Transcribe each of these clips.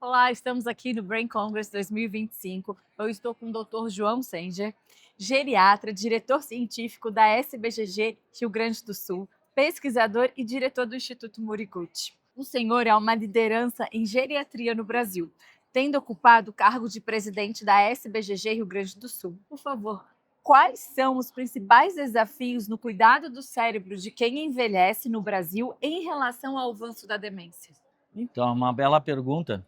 Olá, estamos aqui no Brain Congress 2025. Eu estou com o Dr. João Senger, geriatra, diretor científico da SBGG Rio Grande do Sul, pesquisador e diretor do Instituto Muriguchi. O senhor é uma liderança em geriatria no Brasil, tendo ocupado o cargo de presidente da SBGG Rio Grande do Sul. Por favor, quais são os principais desafios no cuidado do cérebro de quem envelhece no Brasil em relação ao avanço da demência? Então, é uma bela pergunta.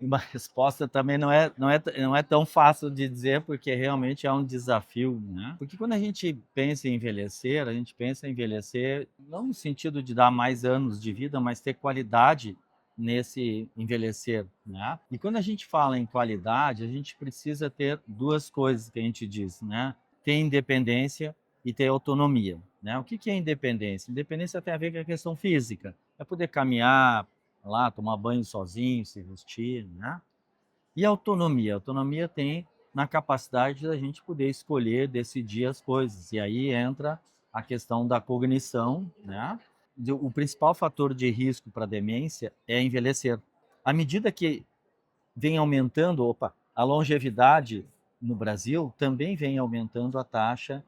E uma resposta também não é tão fácil de dizer, porque realmente é um desafio, né. Porque quando a gente pensa em envelhecer, a gente pensa em envelhecer não no sentido de dar mais anos de vida, mas ter qualidade nesse envelhecer, né. E quando a gente fala em qualidade, a gente precisa ter 2 coisas que a gente diz, né, ter independência e ter autonomia, né. O que que é independência? Independência tem a ver com a questão física, é poder caminhar, lá, tomar banho sozinho, se vestir, né. E a autonomia tem na capacidade da gente poder escolher, decidir as coisas, e aí entra a questão da cognição, né. O principal fator de risco para demência é envelhecer. À medida que vem aumentando, a longevidade no Brasil, também vem aumentando a taxa,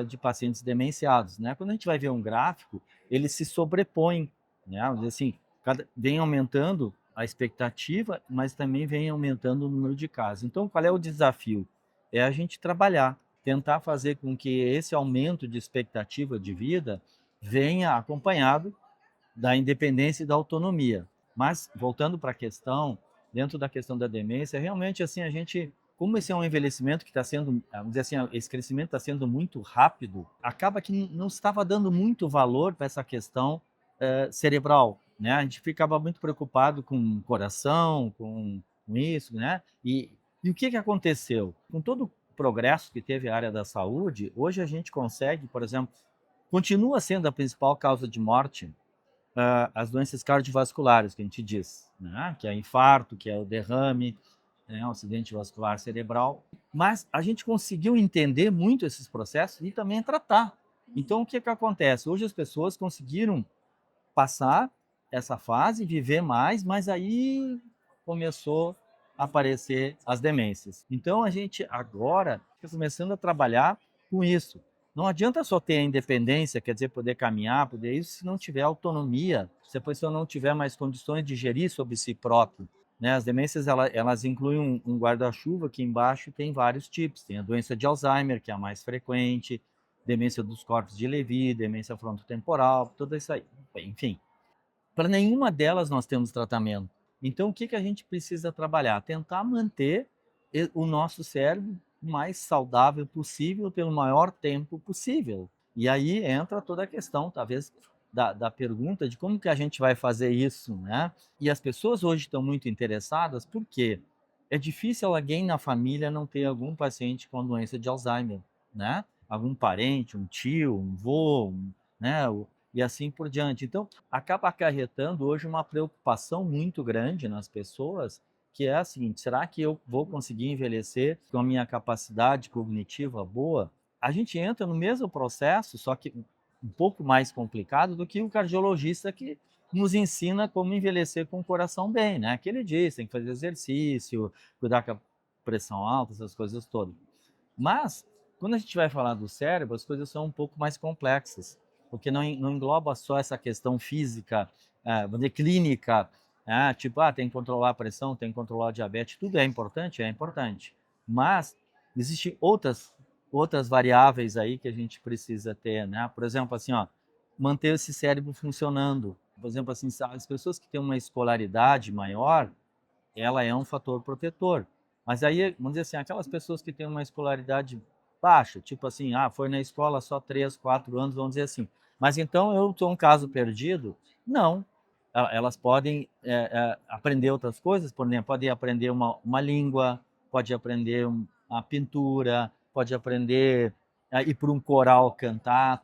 de pacientes demenciados, né. Quando a gente vai ver um gráfico, eles se sobrepõem, né, vamos dizer assim, vem aumentando a expectativa, mas também vem aumentando o número de casos. Então qual é o desafio? É a gente trabalhar, tentar fazer com que esse aumento de expectativa de vida venha acompanhado da independência e da autonomia. Mas, voltando para a questão, dentro da questão da demência, realmente, assim, a gente, como esse é um envelhecimento que está sendo, vamos dizer assim, esse crescimento está sendo muito rápido, acaba que não estava dando muito valor para essa questão cerebral, né? A gente ficava muito preocupado com o coração, com isso, né? E o que que aconteceu? Com todo o progresso que teve a área da saúde, hoje a gente consegue, por exemplo, continua sendo a principal causa de morte as doenças cardiovasculares que a gente diz, né, que é infarto, que é o derrame, né, o acidente vascular cerebral, mas a gente conseguiu entender muito esses processos e também tratar. Então o que que acontece? Hoje as pessoas conseguiram passar essa fase, viver mais, mas aí começou a aparecer as demências. Então a gente agora está começando a trabalhar com isso. Não adianta só ter a independência, quer dizer, poder caminhar, poder isso, se não tiver autonomia, se a pessoa não tiver mais condições de gerir sobre si próprio, né? As demências elas incluem um guarda-chuva que embaixo tem vários tipos. Tem a doença de Alzheimer, que é a mais frequente, demência dos corpos de Lewy, demência frontotemporal, tudo isso aí. Enfim, para nenhuma delas nós temos tratamento. Então, o que que a gente precisa trabalhar? Tentar manter o nosso cérebro o mais saudável possível pelo maior tempo possível. E aí entra toda a questão, talvez, da pergunta de como que a gente vai fazer isso, né? E as pessoas hoje estão muito interessadas, porque é difícil alguém na família não ter algum paciente com doença de Alzheimer, né? Algum parente, um tio, um vô, né? E assim por diante. Então, acaba acarretando hoje uma preocupação muito grande nas pessoas, que é a seguinte: será que eu vou conseguir envelhecer com a minha capacidade cognitiva boa? A gente entra no mesmo processo, só que um pouco mais complicado do que o cardiologista que nos ensina como envelhecer com o coração bem, né? Que ele diz, tem que fazer exercício, cuidar com a pressão alta, essas coisas todas. Mas, quando a gente vai falar do cérebro, as coisas são um pouco mais complexas, porque não engloba só essa questão física, vamos dizer, clínica, tipo, tem que controlar a pressão, tem que controlar a diabetes, tudo é importante. Mas existem outras variáveis aí que a gente precisa ter, né? Por exemplo, assim, ó, manter esse cérebro funcionando. Por exemplo, assim, as pessoas que têm uma escolaridade maior, ela é um fator protetor. Mas aí, vamos dizer assim, aquelas pessoas que têm uma escolaridade baixa, tipo assim, foi na escola só 3, 4 anos, vamos dizer assim. Mas então eu sou um caso perdido? Não. Elas podem aprender outras coisas, por exemplo, podem aprender uma língua, pode aprender a pintura, pode aprender a ir para um coral cantar,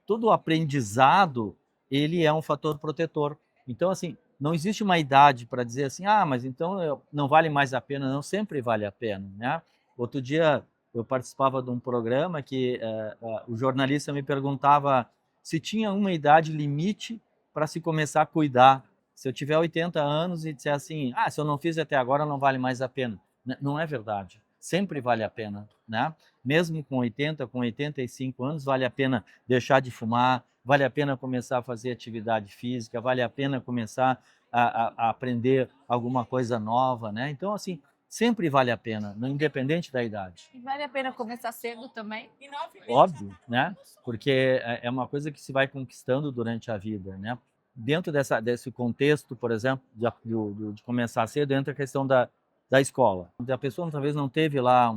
todo o aprendizado, ele é um fator protetor. Então, assim, não existe uma idade para dizer assim: mas então não vale mais a pena", não, sempre vale a pena, né. Outro dia eu participava de um programa que, o jornalista me perguntava se tinha uma idade limite para se começar a cuidar Se eu tiver 80 anos e disser assim, se eu não fiz até agora não vale mais a pena. Não é verdade. Sempre vale a pena, né? Mesmo com 80, com 85 anos, vale a pena deixar de fumar, vale a pena começar a fazer atividade física, vale a pena começar a aprender alguma coisa nova, né? Então, assim, sempre vale a pena, independente da idade. E vale a pena começar cedo também? Óbvio, né? Porque é uma coisa que se vai conquistando durante a vida, né? Dentro desse contexto, por exemplo, de começar cedo, entra a questão da escola. A pessoa talvez não teve lá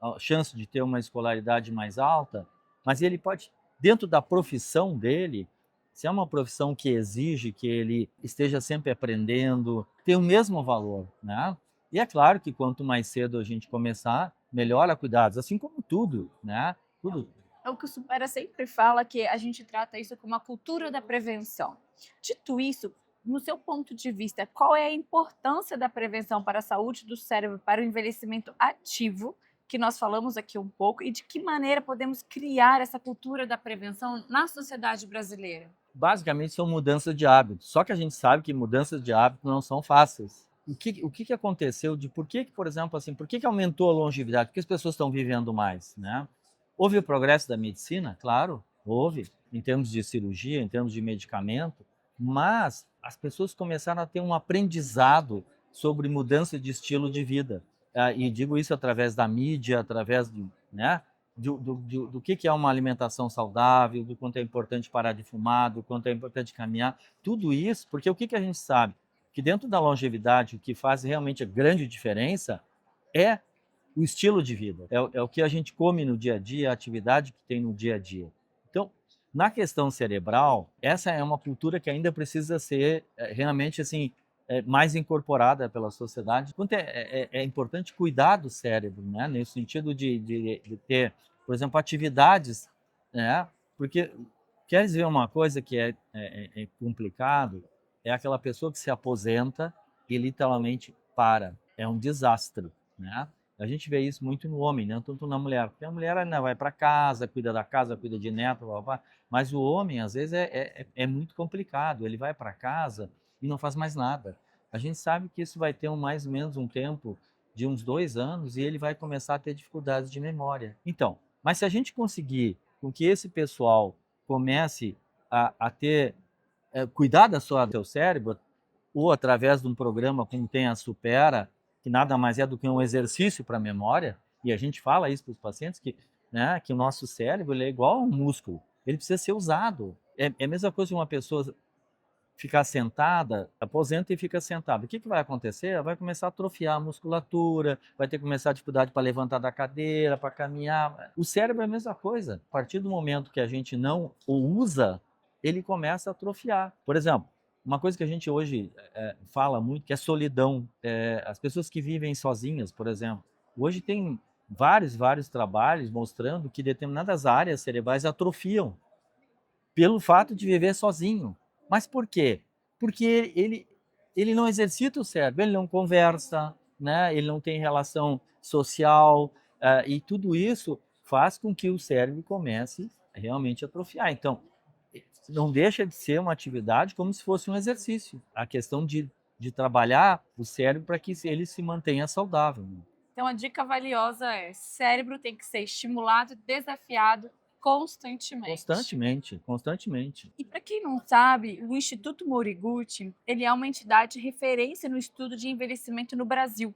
a chance de ter uma escolaridade mais alta, mas ele pode, dentro da profissão dele, se é uma profissão que exige que ele esteja sempre aprendendo, ter o mesmo valor, né? E é claro que quanto mais cedo a gente começar, melhora cuidados, assim como tudo, né? Tudo. É o que o Supera sempre fala, que a gente trata isso como uma cultura da prevenção. Dito isso, no seu ponto de vista, qual é a importância da prevenção para a saúde do cérebro, para o envelhecimento ativo, que nós falamos aqui um pouco, e de que maneira podemos criar essa cultura da prevenção na sociedade brasileira? Basicamente são mudanças de hábitos, só que a gente sabe que mudanças de hábitos não são fáceis. O que aconteceu por que, por exemplo, assim, por que aumentou a longevidade? Por que as pessoas estão vivendo mais, né? Houve o progresso da medicina? Claro, houve, em termos de cirurgia, em termos de medicamento, mas as pessoas começaram a ter um aprendizado sobre mudança de estilo de vida. E digo isso através da mídia, através né, do que é uma alimentação saudável, do quanto é importante parar de fumar, do quanto é importante caminhar, tudo isso, porque o que a gente sabe? Que dentro da longevidade, o que faz realmente a grande diferença é o estilo de vida, é o que a gente come no dia a dia, a atividade que tem no dia a dia. Então, na questão cerebral, essa é uma cultura que ainda precisa ser realmente assim mais incorporada pela sociedade. Quanto é importante cuidar do cérebro, né? Nesse sentido de ter, por exemplo, atividades, né? Porque queres ver uma coisa que é complicado? É aquela pessoa que se aposenta e literalmente para. É um desastre, né? A gente vê isso muito no homem, não tanto na mulher. Porque a mulher ainda vai para casa, cuida de neto, blá, blá, blá. Mas o homem, às vezes, é muito complicado. Ele vai para casa e não faz mais nada. A gente sabe que isso vai ter mais ou menos um tempo de uns 2 anos e ele vai começar a ter dificuldades de memória. Então, mas se a gente conseguir com que esse pessoal comece a ter, cuidar do seu cérebro, ou através de um programa como tem a Supera, que nada mais é do que um exercício para a memória, e a gente fala isso para os pacientes, né, que o nosso cérebro ele é igual a um músculo, ele precisa ser usado. É a mesma coisa de uma pessoa ficar sentada, aposenta e fica sentada. O que vai acontecer? Ela vai começar a atrofiar a musculatura, vai ter que começar a dificuldade para levantar da cadeira, para caminhar. O cérebro é a mesma coisa. A partir do momento que a gente não o usa, ele começa a atrofiar. Por exemplo, uma coisa que a gente hoje fala muito, que é solidão. As pessoas que vivem sozinhas, por exemplo. Hoje tem vários trabalhos mostrando que determinadas áreas cerebrais atrofiam pelo fato de viver sozinho. Mas por quê? Porque ele não exercita o cérebro, ele não conversa, né? Ele não tem relação social, e tudo isso faz com que o cérebro comece realmente a atrofiar. Então, não deixa de ser uma atividade como se fosse um exercício. A questão de trabalhar o cérebro para que ele se mantenha saudável. Né? Então, a dica valiosa é: cérebro tem que ser estimulado, desafiado constantemente. Constantemente. E para quem não sabe, o Instituto Moriguchi, ele é uma entidade referência no estudo de envelhecimento no Brasil.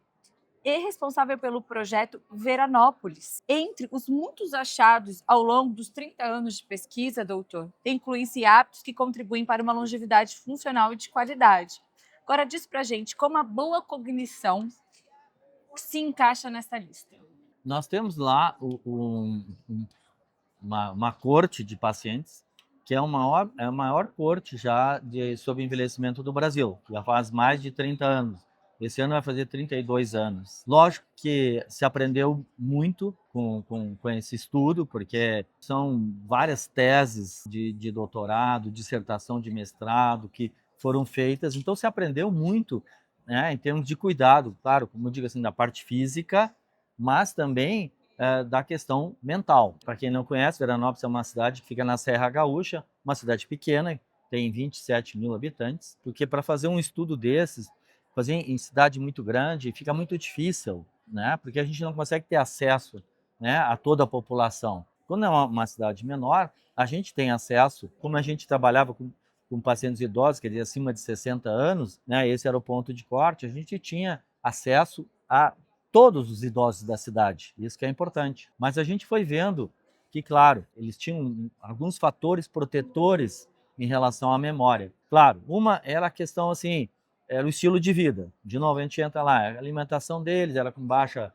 É responsável pelo projeto Veranópolis. Entre os muitos achados ao longo dos 30 anos de pesquisa, doutor, incluem-se hábitos que contribuem para uma longevidade funcional e de qualidade. Agora diz pra gente como a boa cognição se encaixa nessa lista. Nós temos lá uma corte de pacientes, que é a maior corte já sobre envelhecimento do Brasil, já faz mais de 30 anos. Esse ano vai fazer 32 anos. Lógico que se aprendeu muito com esse estudo, porque são várias teses de doutorado, dissertação de mestrado que foram feitas, então se aprendeu muito, né, em termos de cuidado, claro, como eu digo assim, da parte física, mas também da questão mental. Para quem não conhece, Veranópolis é uma cidade que fica na Serra Gaúcha, uma cidade pequena, tem 27 mil habitantes, porque para fazer um estudo desses, fazer em cidade muito grande, fica muito difícil, né? Porque a gente não consegue ter acesso, né, a toda a população. Quando é uma cidade menor, a gente tem acesso, como a gente trabalhava com pacientes idosos, quer dizer, acima de 60 anos, né, esse era o ponto de corte, a gente tinha acesso a todos os idosos da cidade, isso que é importante. Mas a gente foi vendo que, claro, eles tinham alguns fatores protetores em relação à memória. Claro, uma era a questão assim, era o estilo de vida. De novo, a gente entra lá, a alimentação deles era com baixa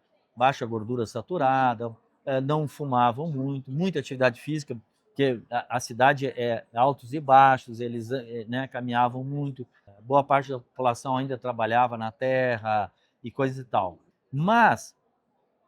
gordura saturada, não fumavam muito, muita atividade física, porque a cidade é altos e baixos, eles né, caminhavam muito, boa parte da população ainda trabalhava na terra e coisa e tal. Mas,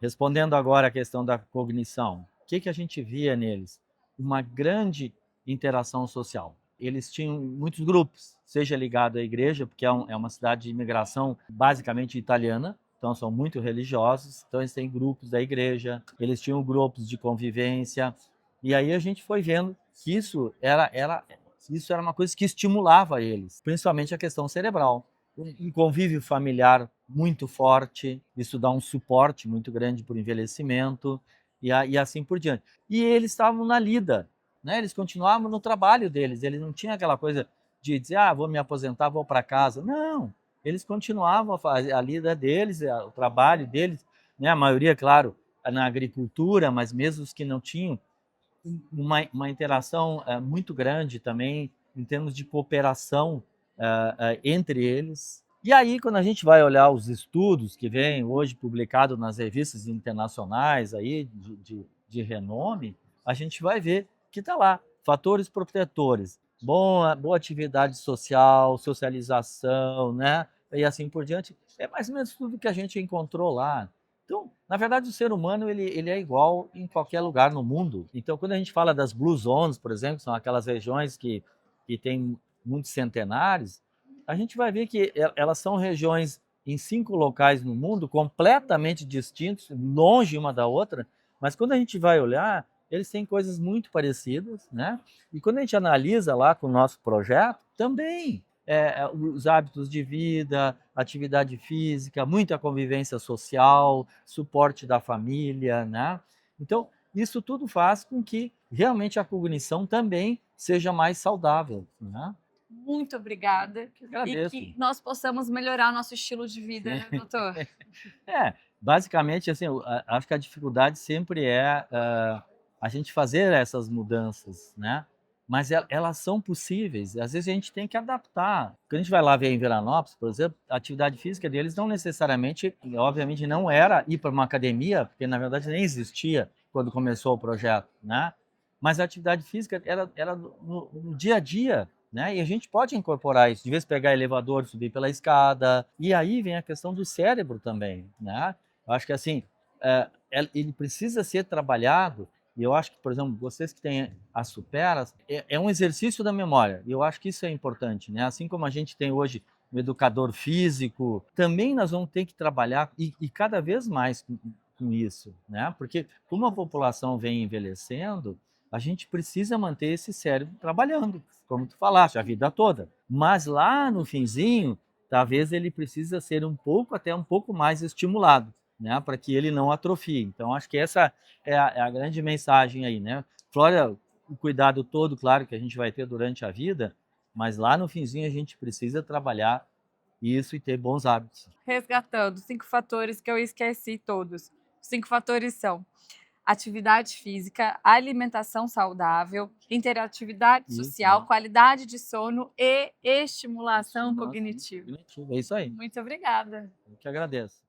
respondendo agora à questão da cognição, o que a gente via neles? Uma grande interação social. Eles tinham muitos grupos, seja ligado à igreja, porque é uma cidade de imigração basicamente italiana, então são muito religiosos, então eles têm grupos da igreja, eles tinham grupos de convivência, e aí a gente foi vendo que isso era uma coisa que estimulava eles, principalmente a questão cerebral. Um convívio familiar muito forte, isso dá um suporte muito grande para o envelhecimento, e assim por diante. E eles estavam na lida, né? Eles continuavam no trabalho deles, eles não tinham aquela coisa de dizer, vou me aposentar, vou para casa. Não, eles continuavam a fazer a lida deles, o trabalho deles, né? A maioria, claro, na agricultura, mas mesmo os que não tinham, uma interação muito grande também em termos de cooperação entre eles. E aí, quando a gente vai olhar os estudos que vêm hoje publicados nas revistas internacionais aí de renome, a gente vai ver que está lá, fatores protetores, boa atividade social, socialização, né? E assim por diante. É mais ou menos tudo que a gente encontrou lá. Então, na verdade, o ser humano ele é igual em qualquer lugar no mundo. Então, quando a gente fala das Blue Zones, por exemplo, que são aquelas regiões que têm muitos centenários, a gente vai ver que elas são regiões em 5 locais no mundo, completamente distintos, longe uma da outra, mas quando a gente vai olhar, eles têm coisas muito parecidas, né? E quando a gente analisa lá com o nosso projeto, também os hábitos de vida, atividade física, muita convivência social, suporte da família, né? Então, isso tudo faz com que realmente a cognição também seja mais saudável, né? Muito obrigada. Eu E agradeço. que nós possamos melhorar o nosso estilo de vida, né, doutor? Basicamente, assim, acho que a dificuldade sempre é a gente fazer essas mudanças, né? Mas elas são possíveis. Às vezes a gente tem que adaptar. Quando a gente vai lá ver em Veranópolis, por exemplo, a atividade física deles não necessariamente, obviamente, não era ir para uma academia, porque na verdade nem existia quando começou o projeto, né? Mas a atividade física era no dia a dia, né? E a gente pode incorporar isso, de vez pegar elevador, subir pela escada. E aí vem a questão do cérebro também, né? Eu acho que assim, ele precisa ser trabalhado. E eu acho que, por exemplo, vocês que têm as superas, é um exercício da memória. E eu acho que isso é importante, né? Assim como a gente tem hoje um educador físico, também nós vamos ter que trabalhar e cada vez mais com isso, né? Porque como a população vem envelhecendo, a gente precisa manter esse cérebro trabalhando, como tu falaste, a vida toda. Mas lá no finzinho, talvez ele precisa ser até um pouco mais estimulado, né, para que ele não atrofie. Então, acho que essa é a grande mensagem aí, né? Fora o cuidado todo, claro, que a gente vai ter durante a vida, mas lá no finzinho a gente precisa trabalhar isso e ter bons hábitos. Resgatando 5 fatores que eu esqueci todos. Os 5 fatores são atividade física, alimentação saudável, interatividade social, qualidade de sono e estimulação cognitiva. É isso aí. Muito obrigada. Eu que agradeço.